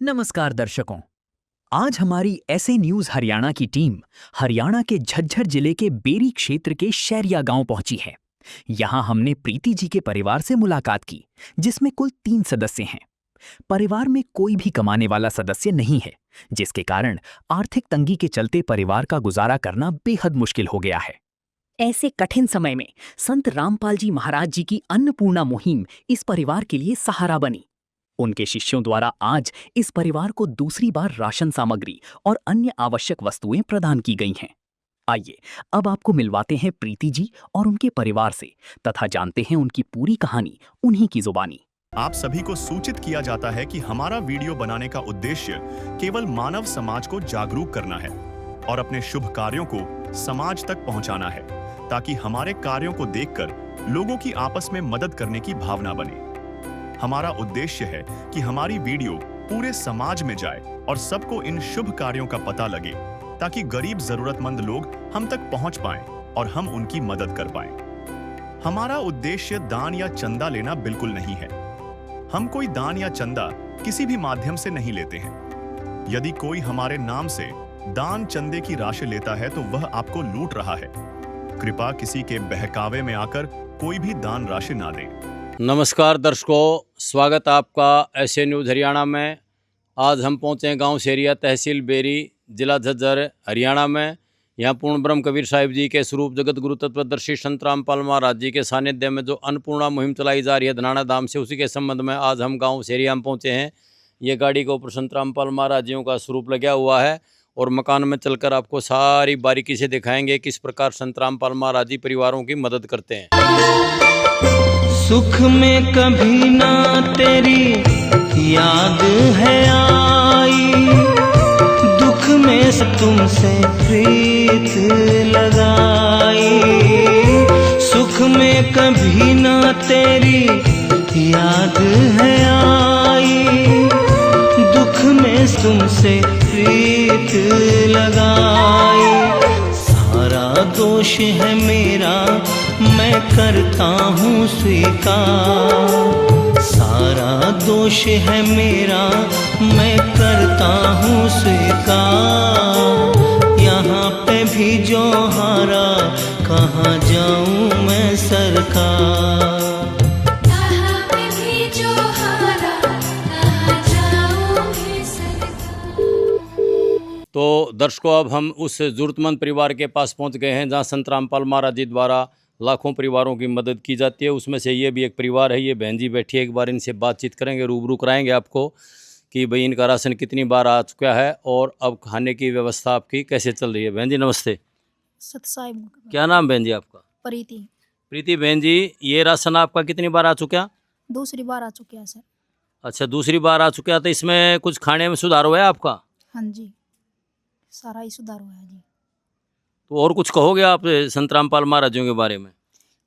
नमस्कार दर्शकों। आज हमारी ऐसे न्यूज हरियाणा की टीम हरियाणा के झज्जर जिले के बेरी क्षेत्र के शैरिया गांव पहुंची है। यहां हमने प्रीति जी के परिवार से मुलाकात की, जिसमें कुल 3 सदस्य हैं। परिवार में कोई भी कमाने वाला सदस्य नहीं है, जिसके कारण आर्थिक तंगी के चलते परिवार का गुजारा करना बेहद मुश्किल हो गया है। ऐसे कठिन समय में संत रामपाल जी महाराज जी की अन्नपूर्णा मुहिम इस परिवार के लिए सहारा बनी। उनके शिष्यों द्वारा आज इस परिवार को दूसरी बार राशन सामग्री और अन्य आवश्यक वस्तुएं प्रदान की गई हैं। आइए अब आपको मिलवाते हैं प्रीति जी और उनके परिवार से तथा जानते हैं उनकी पूरी कहानी उन्हीं की जुबानी। आप सभी को सूचित किया जाता है कि हमारा वीडियो बनाने का उद्देश्य केवल मानव समाज को जागरूक करना है और अपने शुभ कार्यों को समाज तक पहुंचाना है, ताकि हमारे कार्यों को देखकर लोगों की आपस में मदद करने की भावना बने। हमारा उद्देश्य है कि हमारी वीडियो पूरे समाज में जाए और सबको इन शुभ कार्यों का पता लगे, ताकि गरीब जरूरतमंद लोग हम तक पहुंच पाएं और हम उनकी मदद कर पाएं। हमारा उद्देश्य दान या चंदा लेना बिल्कुल नहीं है। हम कोई दान या चंदा किसी भी माध्यम से नहीं लेते हैं। यदि कोई हमारे नाम से दान चंदे की राशि लेता है तो वह आपको लूट रहा है। कृपया किसी के बहकावे में आकर कोई भी दान राशि ना दें। नमस्कार दर्शकों, स्वागत आपका ऐसे न्यूज़ हरियाणा में। आज हम पहुँचे हैं गांव शैरिया, तहसील बेरी, जिला झज्जर, हरियाणा में। यहाँ पूर्ण ब्रह्म कबीर साहिब जी के स्वरूप जगत गुरु तत्वदर्शी संत रामपाल महाराज जी के सानिध्य में जो अन्नपूर्णा मुहिम चलाई जा रही है धनाना धाम से, उसी के संबंध में आज हम गाँव शैरिया में पहुँचे हैं। ये गाड़ी के ऊपर संत रामपाल महाराज जी का स्वरूप लगा हुआ है और मकान में चलकर आपको सारी बारीकी से दिखाएंगे किस प्रकार संत रामपाल महाराज जी परिवारों की मदद करते हैं। सुख में कभी ना तेरी याद है आई, दुख में तुमसे प्रीत लगाई। सुख में कभी ना तेरी याद है आई, दुख में तुमसे प्रीत लगाई। सारा दोष है मेरा, मैं करता हूँ स्वीकार। सारा दोष है मेरा, मैं करता हूँ स्वीकार। यहाँ पे भी जो हारा, कहाँ जाऊँ मैं सरकार। यहाँ पे भी जो हारा, कहाँ जाऊँ मैं सरकार। तो दर्शकों, अब हम उस जरूरतमंद परिवार के पास पहुंच गए हैं जहां संत रामपाल महाराज जी द्वारा लाखों परिवारों की मदद की जाती है। उसमें से ये भी एक परिवार है। ये बहन जी बैठी है, एक बार इनसे बातचीत करेंगे, रूबरू कराएंगे आपको कि भाई इनका राशन कितनी बार आ चुका है और अब खाने की व्यवस्था आपकी कैसे चल रही है। बहन जी नमस्ते। सतसाई क्या नाम बहन जी आपका? प्रीति। प्रीति बहन जी, ये राशन आपका कितनी बार आ चुका? दूसरी बार आ चुके हैं सर। अच्छा, दूसरी बार आ चुका। तो इसमें कुछ खाने में सुधार हुआ है आपका? हाँ जी, सारा ही सुधार हुआ है जी। तो और कुछ कहोगे आप संत रामपाल महाराज जी के बारे में?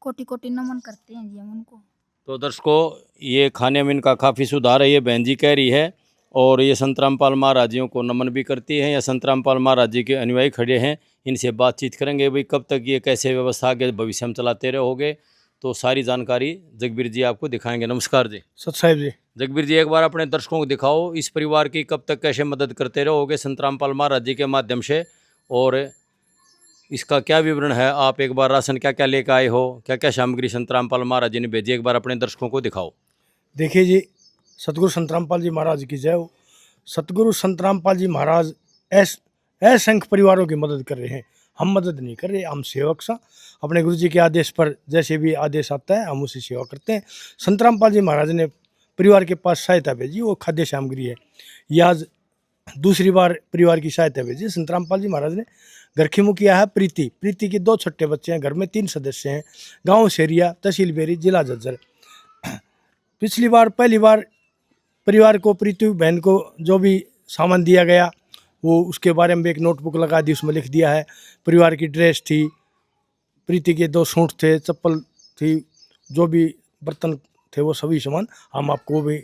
कोटि कोटि नमन करते हैं जी हम उनको। तो दर्शकों, ये खाने में इनका काफ़ी सुधार है, ये बहन जी कह रही है। और ये संत रामपाल महाराज जी को नमन भी करती हैं। या संत रामपाल महाराज जी के अनुयायी खड़े हैं, इनसे बातचीत करेंगे भाई कब तक ये कैसे व्यवस्था आगे भविष्य में चलाते रहोगे। तो सारी जानकारी जगबीर जी आपको दिखाएंगे। नमस्कार जी। सत साहिब जी। जगबीर जी, एक बार अपने दर्शकों को दिखाओ इस परिवार की कब तक कैसे मदद करते रहोगे संत रामपाल महाराज जी के माध्यम से, और इसका क्या विवरण है। आप एक बार राशन क्या क्या लेकर आए हो, क्या क्या सामग्री संत रामपाल महाराज जी ने भेजी, एक बार अपने दर्शकों को दिखाओ। देखिए जी, सतगुरु संत रामपाल जी महाराज की जय हो। सतगुरु संत रामपाल जी महाराज असंख्य परिवारों की मदद कर रहे हैं। हम मदद नहीं कर रहे, हम सेवक सा अपने गुरु जी के आदेश पर जैसे भी आदेश आता है हम उसी सेवा करते हैं। संत रामपाल जी महाराज ने परिवार के पास सहायता भेजी, वो खाद्य सामग्री है। यह आज दूसरी बार परिवार की सहायता भेजी। संत रामपाल जी महाराज ने घर खिमू किया है। प्रीति के 2 छोटे बच्चे हैं, घर में 3 सदस्य हैं। गांव शैरिया, तहसील बेरी, जिला झज्जर। पिछली बार पहली बार परिवार को, प्रीति बहन को जो भी सामान दिया गया वो उसके बारे में एक नोटबुक लगा दी, उसमें लिख दिया है। परिवार की ड्रेस थी, प्रीति के 2 सूट थे, चप्पल थी, जो भी बर्तन थे वो सभी सामान हम आपको भी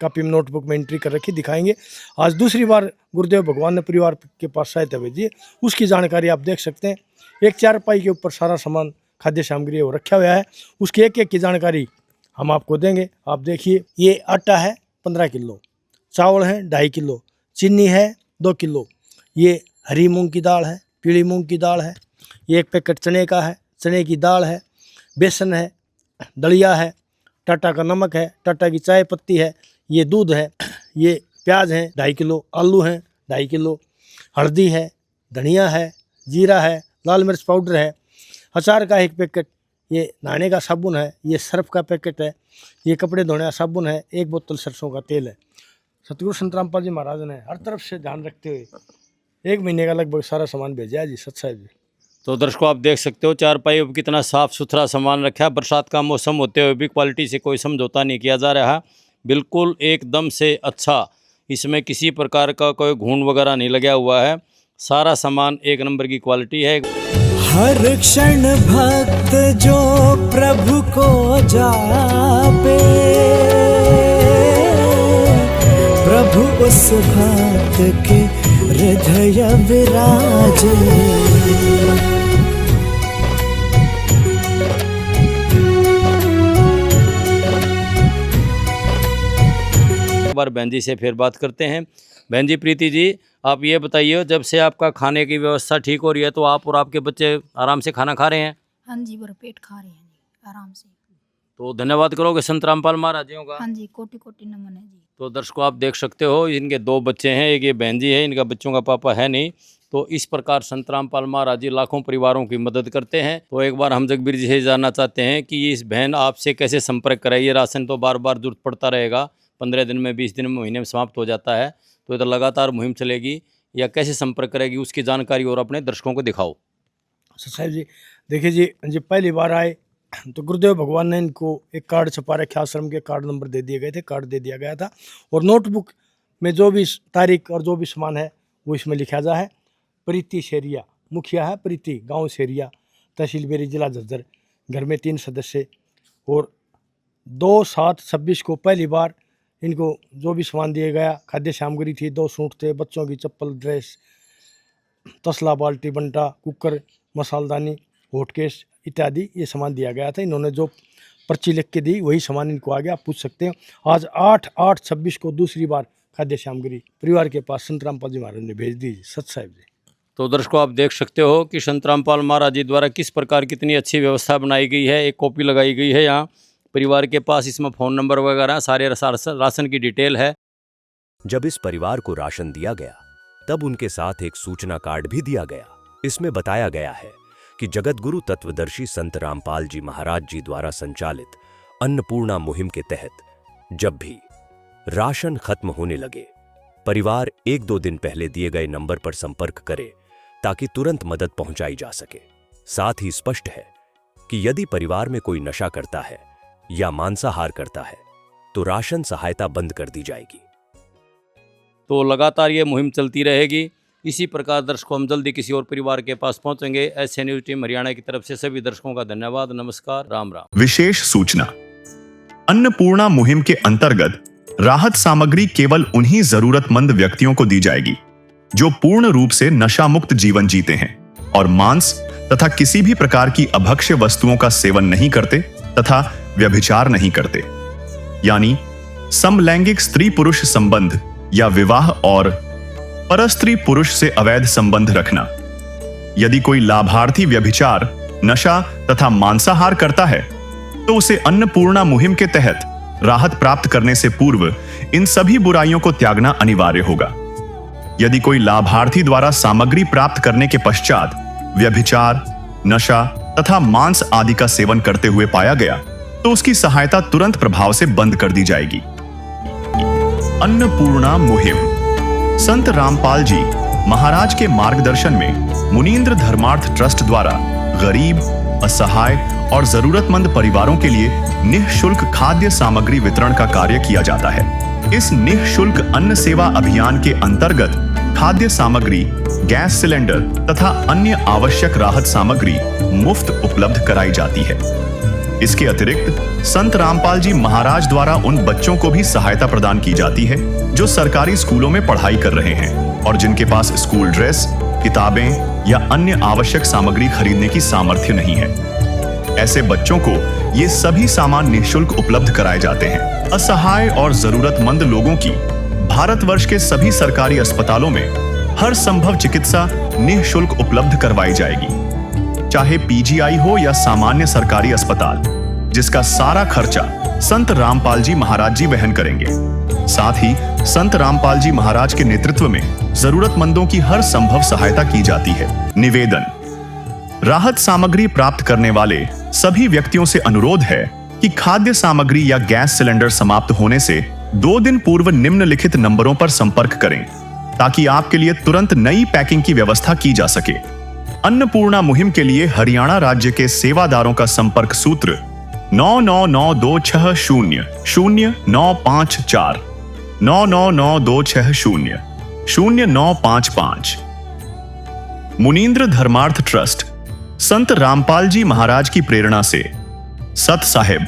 कापी में नोटबुक में एंट्री कर रखी दिखाएंगे। आज दूसरी बार गुरुदेव भगवान ने परिवार के पास सहायता भेजी है, उसकी जानकारी आप देख सकते हैं। एक चारपाई के ऊपर सारा सामान खाद्य सामग्री वो रखा हुआ है, उसकी एक एक की जानकारी हम आपको देंगे। आप देखिए, ये आटा है 15 किलो, चावल है 2.5 किलो, चीनी है 2 किलो, ये हरी मूंग की दाल है, पीली मूंग की दाल है, ये 1 पैकेट चने का है, चने की दाल है, बेसन है, दलिया है, टाटा का नमक है, टाटा की चाय पत्ती है, ये दूध है, ये प्याज है 2.5 किलो, आलू हैं 2.5 किलो, हल्दी है, धनिया है, जीरा है, लाल मिर्च पाउडर है, अचार का 1 पैकेट, ये नहाने का साबुन है, ये सर्फ का पैकेट है, ये कपड़े धोने का साबुन है, 1 बोतल सरसों का तेल है। सतगुरु संत रामपाल जी महाराज ने हर तरफ से ध्यान रखते हुए 1 महीने का लगभग सारा सामान भेजा है जी सत साहिब जी। तो दर्शकों आप देख सकते हो चारपाई अब कितना साफ़ सुथरा सामान रखा है। बरसात का मौसम होते हुए भी क्वालिटी से कोई समझौता नहीं किया जा रहा, बिल्कुल एकदम से अच्छा। इसमें किसी प्रकार का कोई घून वगैरह नहीं लगा हुआ है, सारा सामान 1 नंबर की क्वालिटी है। हर क्षण भक्त जो प्रभु को जापे, प्रभु उस भक्त के हृदय विराजे। एक बार बहन जी से फिर बात करते हैं। बहन जी, प्रीति जी, आप ये बताइए, जब से आपका खाने की व्यवस्था ठीक हो रही है तो आप और आपके बच्चे आराम से खाना खा रहे हैं? हाँ जी, भरपेट खा रहे हैं जी आराम से। तो धन्यवाद करोगे संत रामपाल महाराज जी का? हाँ जी, कोटि कोटि नमन है जी। तो दर्शकों आप देख सकते हो, इनके 2 बच्चे हैं, एक ये बहन जी है, इनका बच्चों का पापा है नहीं। तो इस प्रकार संत रामपाल महाराज जी लाखों परिवारों की मदद करते हैं। तो एक बार हम जगबीर जी से जानना चाहते हैं कि इस बहन आपसे कैसे संपर्क कराइए। राशन तो बार बार जरूरत पड़ता रहेगा, 15 दिन में, 20 दिन में, महीने में समाप्त हो जाता है, तो ये तो लगातार मुहिम चलेगी, या कैसे संपर्क करेगी उसकी जानकारी और अपने दर्शकों को दिखाओ। सत साहिब जी देखिए जी पहली बार आए तो गुरुदेव भगवान ने इनको एक कार्ड छपा रखे, आश्रम के कार्ड नंबर दे दिए गए थे, कार्ड दे दिया गया था, और नोटबुक में जो भी तारीख और जो भी सामान है वो इसमें लिखा जा है। प्रीति शेरिया मुखिया है, प्रीति गांव शेरिया, तहसील बेरी, जिला झज्जर। घर में 3 सदस्य, और 2/7/26 को पहली बार इनको जो भी सामान दिया गया, खाद्य सामग्री थी, 2 सूट थे, बच्चों की चप्पल, ड्रेस, तसला, बाल्टी, बंटा, कुकर, मसालदानी, हॉटकेस इत्यादि ये सामान दिया गया था। इन्होंने जो पर्ची लिख के दी वही सामान इनको आ गया, आप पूछ सकते हैं। आज 8/8/26 को दूसरी बार खाद्य सामग्री परिवार के पास संत रामपाल जी महाराज ने भेज दी। सत साहिब जी। तो दर्शकों आप देख सकते हो कि संत रामपाल महाराज जी द्वारा किस प्रकार कितनी अच्छी व्यवस्था बनाई गई है। एक कॉपी लगाई गई है यहाँ परिवार के पास, इसमें फ़ोन नंबर वगैरह सारे राशन की डिटेल है। जब इस परिवार को राशन दिया गया तब उनके साथ एक सूचना कार्ड भी दिया गया। इसमें बताया गया है कि जगत गुरु तत्वदर्शी संत रामपाल जी महाराज जी द्वारा संचालित अन्नपूर्णा मुहिम के तहत जब भी राशन खत्म होने लगे, परिवार 1-2 दिन पहले दिए गए नंबर पर संपर्क करे ताकि तुरंत मदद पहुंचाई जा सके। साथ ही स्पष्ट है कि यदि परिवार में कोई नशा करता है या मांसाहार करता है तो राशन सहायता बंद कर दी जाएगी। तो लगातार ये मुहिम चलती रहेगी। इसी प्रकार दर्शकों हम जल्दी किसी और परिवार के पास पहुंचेंगे। एसए न्यूज़ टीम हरियाणा की तरफ से सभी दर्शकों का धन्यवाद, नमस्कार, राम राम। विशेष सूचना, अन्नपूर्णा मुहिम के अंतर्गत राहत सामग्री केवल उन्हीं जरूरतमंद व्यक्तियों को दी जाएगी जो पूर्ण रूप से नशा मुक्त जीवन जीते हैं और मांस तथा किसी भी प्रकार की अभक्ष्य वस्तुओं का सेवन नहीं करते तथा व्यभिचार नहीं करते, यानी समलैंगिक स्त्री पुरुष संबंध या विवाह और परस्त्री पुरुष से अवैध संबंध रखना। यदि कोई लाभार्थी व्यभिचार, नशा तथा मांसाहार करता है तो उसे अन्नपूर्णा मुहिम के तहत राहत प्राप्त करने से पूर्व इन सभी बुराइयों को त्यागना अनिवार्य होगा। यदि कोई लाभार्थी द्वारा सामग्री प्राप्त करने के पश्चात व्यभिचार, नशा तथा मांस आदि का सेवन करते हुए पाया गया तो उसकी सहायता तुरंत प्रभाव से बंद कर दी जाएगी। अन्नपूर्णा मुहिम संत रामपाल जी महाराज के मार्गदर्शन में मुनीन्द्र धर्मार्थ ट्रस्ट द्वारा गरीब, असहाय और जरूरतमंद परिवारों के लिए निःशुल्क खाद्य सामग्री वितरण का कार्य किया जाता है। इस निःशुल्क अन्न सेवा अभियान के अंतर्गत खाद्य सामग्री, गैस सिलेंडर तथा अन्य आवश्यक राहत सामग्री मुफ्त उपलब्ध कराई जाती है। इसके अतिरिक्त संत रामपाल जी महाराज द्वारा उन बच्चों को भी सहायता प्रदान की जाती है जो सरकारी स्कूलों में पढ़ाई कर रहे हैं और जिनके पास स्कूल ड्रेस, किताबें या अन्य आवश्यक सामग्री खरीदने की सामर्थ्य नहीं है। ऐसे बच्चों को ये सभी सामान निःशुल्क उपलब्ध कराए जाते हैं। असहाय और जरूरतमंद लोगों की भारतवर्ष के सभी सरकारी अस्पतालों में हर संभव चिकित्सा निःशुल्क उपलब्ध करवाई जाएगी, चाहे पीजीआई हो या सामान्य सरकारी अस्पताल, जिसका सारा खर्चा संत रामपाल जी महाराज जी वहन करेंगे। साथ ही संत रामपाल जी महाराज के नेतृत्व में जरूरतमंदों की हर संभव सहायता की जाती है। निवेदन: राहत सामग्री प्राप्त करने वाले सभी व्यक्तियों से अनुरोध है कि खाद्य सामग्री या गैस सिलेंडर समाप्त होने से 2 दिन पूर्व निम्नलिखित नंबरों पर संपर्क करें, ताकि आपके लिए तुरंत नई पैकिंग की व्यवस्था की जा सके। अन्नपूर्णा मुहिम के लिए हरियाणा राज्य के सेवादारों का संपर्क सूत्र 9992600954 9992600955। मुनींद्र धर्मार्थ ट्रस्ट संत रामपाल जी महाराज की प्रेरणा से सत साहिब